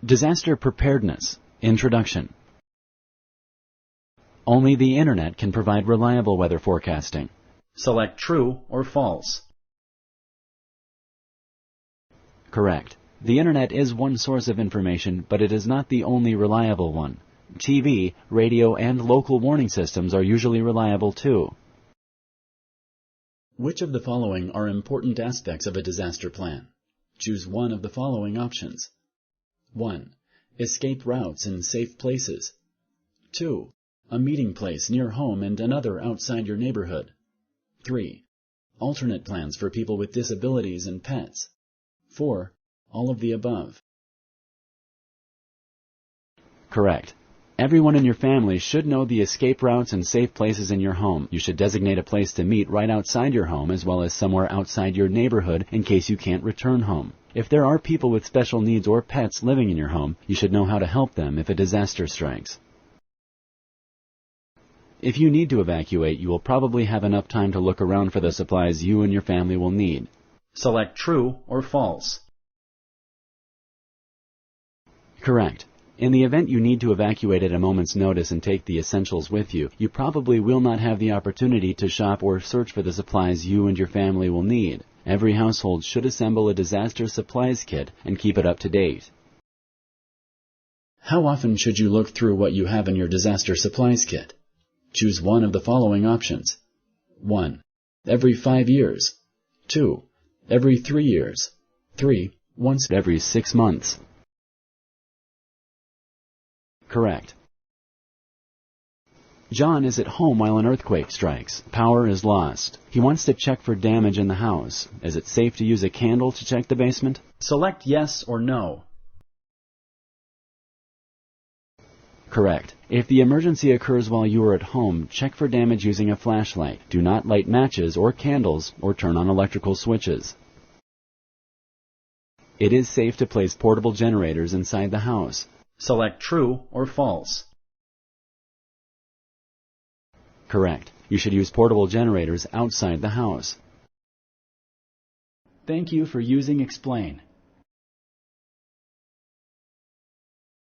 Disaster Preparedness. Introduction. Only the Internet can provide reliable weather forecasting. Select true or false. Correct. The Internet is one source of information, but it is not the only reliable one. TV, radio, and local warning systems are usually reliable too. Which of the following are important aspects of a disaster plan? Choose one of the following options. 1. Escape routes and safe places. 2. A meeting place near home and another outside your neighborhood. 3. Alternate plans for people with disabilities and pets. 4. All of the above. Correct. Everyone in your family should know the escape routes and safe places in your home. You should designate a place to meet right outside your home as well as somewhere outside your neighborhood in case you can't return home. If there are people with special needs or pets living in your home, you should know how to help them if a disaster strikes. If you need to evacuate, you will probably have enough time to look around for the supplies you and your family will need. Select true or false. Correct. In the event you need to evacuate at a moment's notice and take the essentials with you, you probably will not have the opportunity to shop or search for the supplies you and your family will need. Every household should assemble a disaster supplies kit and keep it up to date. How often should you look through what you have in your disaster supplies kit? Choose one of the following options. 1. Every 5 years. 2. Every 3 years. 3. Once every 6 months. Correct. John is at home while an earthquake strikes. Power is lost. He wants to check for damage in the house. Is it safe to use a candle to check the basement? Select yes or no. Correct. If the emergency occurs while you are at home, check for damage using a flashlight. Do not light matches or candles or turn on electrical switches. It is safe to place portable generators inside the house. Select true or false. Correct. You should use portable generators outside the house. Thank you for using Explain.